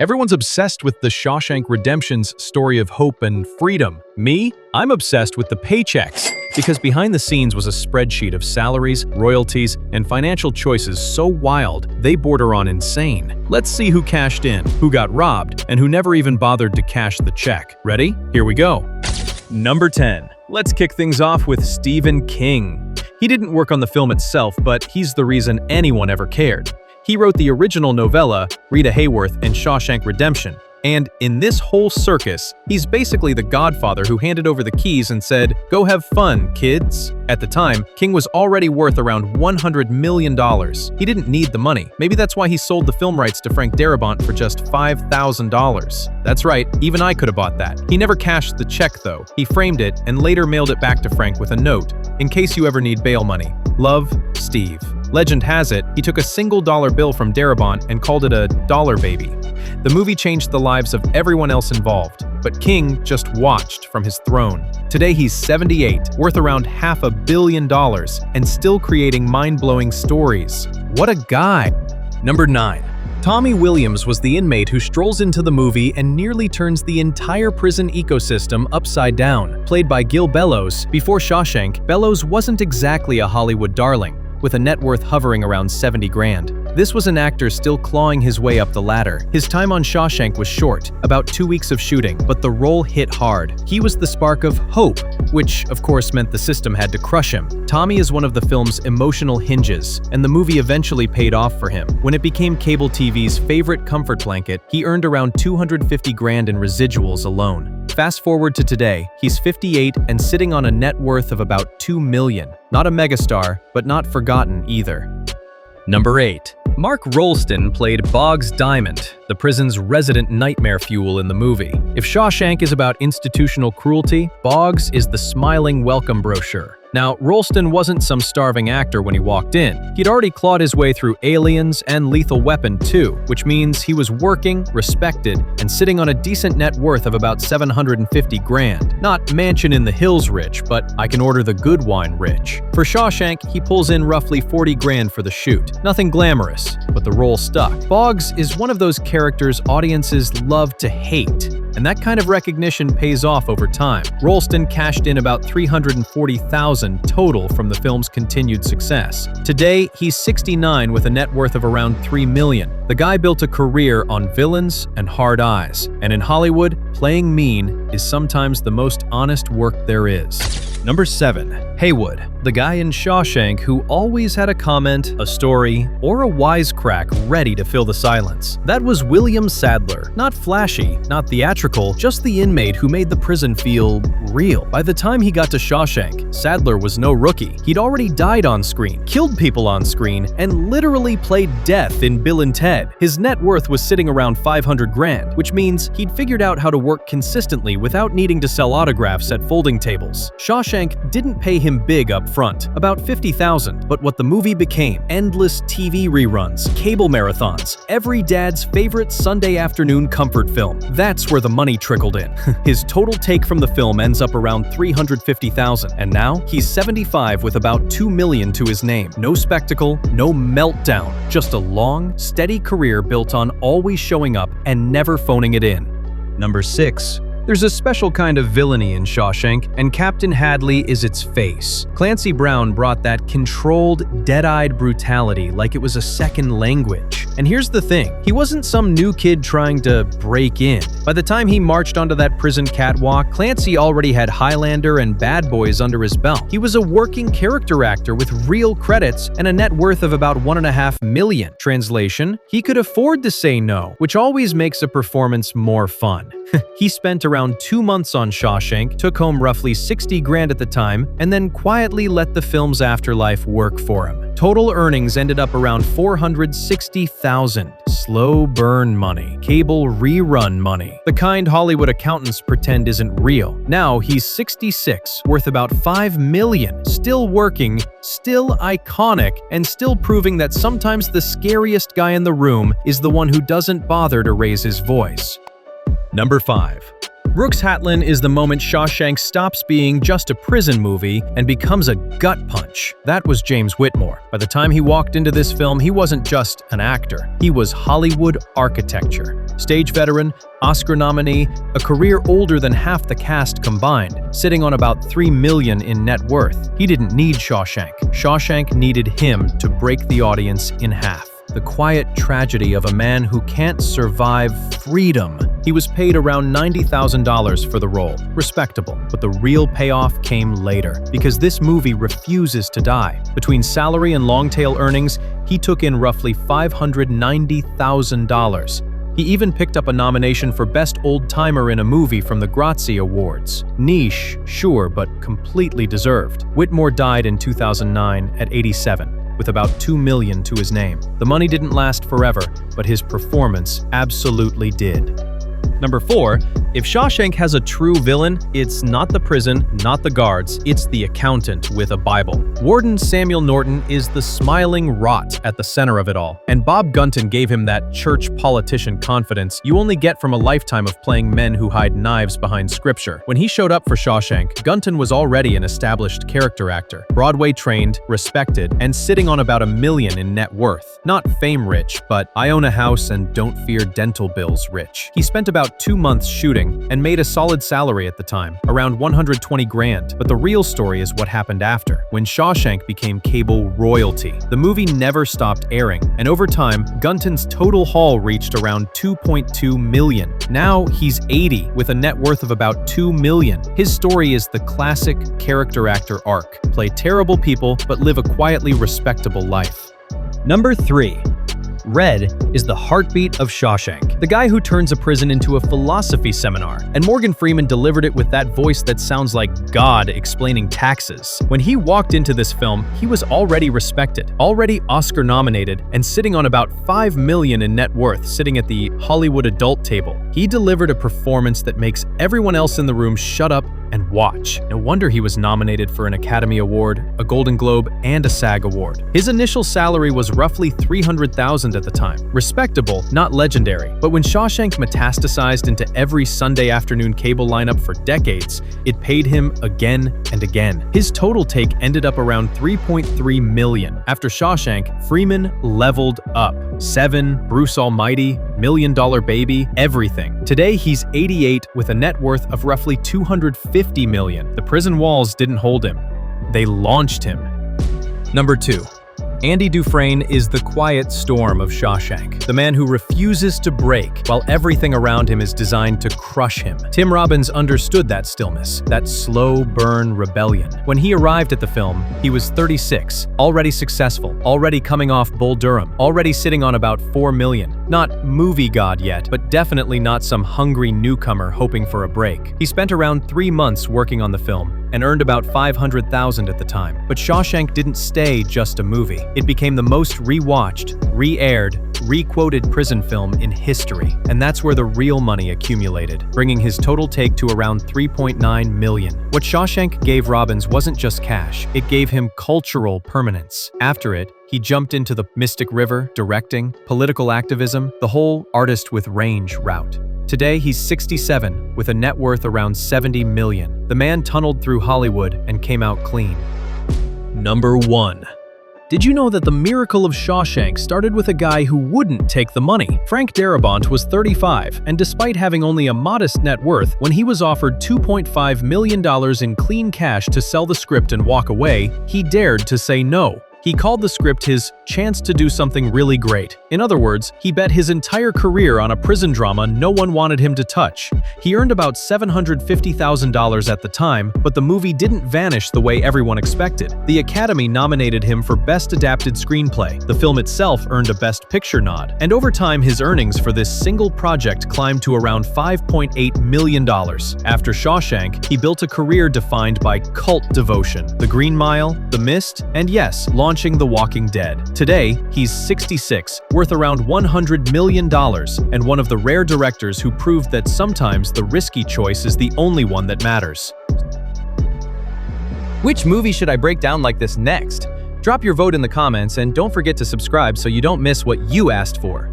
Everyone's obsessed with the Shawshank Redemption's story of hope and freedom. Me? I'm obsessed with the paychecks, because behind the scenes was a spreadsheet of salaries, royalties, and financial choices so wild, they border on insane. Let's see who cashed in, who got robbed, and who never even bothered to cash the check. Ready? Here we go. Number 10. Let's kick things off with Stephen King. He didn't work on the film itself, but he's the reason anyone ever cared. He wrote the original novella, Rita Hayworth and Shawshank Redemption, and in this whole circus, he's basically the godfather who handed over the keys and said, "Go have fun, kids." At the time, King was already worth around $100 million. He didn't need the money. Maybe that's why he sold the film rights to Frank Darabont for just $5,000. That's right, even I could have bought that. He never cashed the check though. He framed it and later mailed it back to Frank with a note, "In case you ever need bail money. Love, Steve." Legend has it, he took a single dollar bill from Darabont and called it a dollar baby. The movie changed the lives of everyone else involved, but King just watched from his throne. Today he's 78, worth around $500 million, and still creating mind-blowing stories. What a guy! Number 9. Tommy Williams was the inmate who strolls into the movie and nearly turns the entire prison ecosystem upside down. Played by Gil Bellows, before Shawshank, Bellows wasn't exactly a Hollywood darling, with a net worth hovering around 70 grand. This was an actor still clawing his way up the ladder. His time on Shawshank was short, about 2 weeks of shooting, but the role hit hard. He was the spark of hope, which of course meant the system had to crush him. Tommy is one of the film's emotional hinges, and the movie eventually paid off for him. When it became cable TV's favorite comfort blanket, he earned around 250 grand in residuals alone. Fast forward to today, he's 58 and sitting on a net worth of about $2 million. Not a megastar, but not forgotten either. Number 8. Mark Rolston played Boggs Diamond, the prison's resident nightmare fuel in the movie. If Shawshank is about institutional cruelty, Boggs is the smiling welcome brochure. Now, Rolston wasn't some starving actor when he walked in. He'd already clawed his way through Aliens and Lethal Weapon 2, which means he was working, respected, and sitting on a decent net worth of about 750 grand. Not mansion in the hills rich, but I can order the good wine rich. For Shawshank, he pulls in roughly 40 grand for the shoot. Nothing glamorous, but the role stuck. Boggs is one of those characters audiences love to hate, and that kind of recognition pays off over time. Rolston cashed in about $340,000 total from the film's continued success. Today, he's 69 with a net worth of around $3 million. The guy built a career on villains and hard eyes, and in Hollywood, playing mean is sometimes the most honest work there is. Number 7. Haywood, the guy in Shawshank who always had a comment, a story, or a wisecrack ready to fill the silence. That was William Sadler. Not flashy, not theatrical, just the inmate who made the prison feel real. By the time he got to Shawshank, Sadler was no rookie. He'd already died on screen, killed people on screen, and literally played death in Bill and Ted. His net worth was sitting around 500 grand, which means he'd figured out how to work consistently without needing to sell autographs at folding tables. Shawshank didn't pay him big up front, about $50,000, but what the movie became: endless TV reruns, cable marathons, every dad's favorite Sunday afternoon comfort film. That's where the money trickled in. His total take from the film ends up around $350,000, and now he's 75 with about $2 million to his name. No spectacle, no meltdown, just a long, steady career built on always showing up and never phoning it in. Number 6. There's a special kind of villainy in Shawshank, and Captain Hadley is its face. Clancy Brown brought that controlled, dead-eyed brutality like it was a second language. And here's the thing, he wasn't some new kid trying to break in. By the time he marched onto that prison catwalk, Clancy already had Highlander and Bad Boys under his belt. He was a working character actor with real credits and a net worth of about $1.5 million. Translation, he could afford to say no, which always makes a performance more fun. He spent around 2 months on Shawshank, took home roughly 60 grand at the time, and then quietly let the film's afterlife work for him. Total earnings ended up around $460,000. Slow burn money. Cable rerun money. The kind Hollywood accountants pretend isn't real. Now he's 66, worth about $5 million, still working, still iconic, and still proving that sometimes the scariest guy in the room is the one who doesn't bother to raise his voice. Number 5. Brooks Hatlin is the moment Shawshank stops being just a prison movie and becomes a gut punch. That was James Whitmore. By the time he walked into this film, he wasn't just an actor. He was Hollywood architecture. Stage veteran, Oscar nominee, a career older than half the cast combined, sitting on about $3 million in net worth. He didn't need Shawshank. Shawshank needed him to break the audience in half. The quiet tragedy of a man who can't survive freedom. He was paid around $90,000 for the role. Respectable. But the real payoff came later, because this movie refuses to die. Between salary and long-tail earnings, he took in roughly $590,000. He even picked up a nomination for Best Old-Timer in a Movie from the Grazie Awards. Niche, sure, but completely deserved. Whitmore died in 2009 at 87. With about $2 million to his name. The money didn't last forever, but his performance absolutely did. Number 4, if Shawshank has a true villain, it's not the prison, not the guards, it's the accountant with a Bible. Warden Samuel Norton is the smiling rot at the center of it all, and Bob Gunton gave him that church politician confidence you only get from a lifetime of playing men who hide knives behind scripture. When he showed up for Shawshank, Gunton was already an established character actor, Broadway-trained, respected, and sitting on about $1 million in net worth. Not fame-rich, but I own a house and don't fear dental bills rich. He spent about 2 months shooting and made a solid salary at the time, around $120 grand. But the real story is what happened after, when Shawshank became cable royalty. The movie never stopped airing, and over time, Gunton's total haul reached around $2.2 million. Now he's 80 with a net worth of about $2 million. His story is the classic character actor arc. Play terrible people, but live a quietly respectable life. Number 3. Red is the heartbeat of Shawshank, the guy who turns a prison into a philosophy seminar, and Morgan Freeman delivered it with that voice that sounds like God explaining taxes. When he walked into this film, he was already respected, already Oscar nominated, and sitting on about $5 million in net worth, sitting at the Hollywood adult table. He delivered a performance that makes everyone else in the room shut up and watch. No wonder he was nominated for an Academy Award, a Golden Globe, and a SAG Award. His initial salary was roughly $300,000 at the time. Respectable, not legendary. But when Shawshank metastasized into every Sunday afternoon cable lineup for decades, it paid him again and again. His total take ended up around $3.3 million. After Shawshank, Freeman leveled up. Seven, Bruce Almighty, $1 Million Baby, everything. Today, he's 88 with a net worth of roughly $250 million. The prison walls didn't hold him. They launched him. Number 2. Andy Dufresne is the quiet storm of Shawshank, the man who refuses to break while everything around him is designed to crush him. Tim Robbins understood that stillness, that slow burn rebellion. When he arrived at the film, he was 36, already successful, already coming off Bull Durham, already sitting on about $4 million. Not movie god yet, but definitely not some hungry newcomer hoping for a break. He spent around 3 months working on the film and earned about $500,000 at the time. But Shawshank didn't stay just a movie. It became the most rewatched, re-aired, re-quoted prison film in history. And that's where the real money accumulated, bringing his total take to around $3.9 million. What Shawshank gave Robbins wasn't just cash, it gave him cultural permanence. After it, he jumped into the Mystic River, directing, political activism, the whole artist with range route. Today, he's 67, with a net worth around $70 million. The man tunneled through Hollywood and came out clean. Number 1. Did you know that the miracle of Shawshank started with a guy who wouldn't take the money? Frank Darabont was 35, and despite having only a modest net worth, when he was offered $2.5 million in clean cash to sell the script and walk away, he dared to say no. He called the script his chance to do something really great. In other words, he bet his entire career on a prison drama no one wanted him to touch. He earned about $750,000 at the time, but the movie didn't vanish the way everyone expected. The Academy nominated him for Best Adapted Screenplay. The film itself earned a Best Picture nod, and over time his earnings for this single project climbed to around $5.8 million. After Shawshank, he built a career defined by cult devotion, The Green Mile, The Mist, and yes, launching The Walking Dead. Today, he's 66, worth around $100 million, and one of the rare directors who proved that sometimes the risky choice is the only one that matters. Which movie should I break down like this next? Drop your vote in the comments and don't forget to subscribe so you don't miss what you asked for.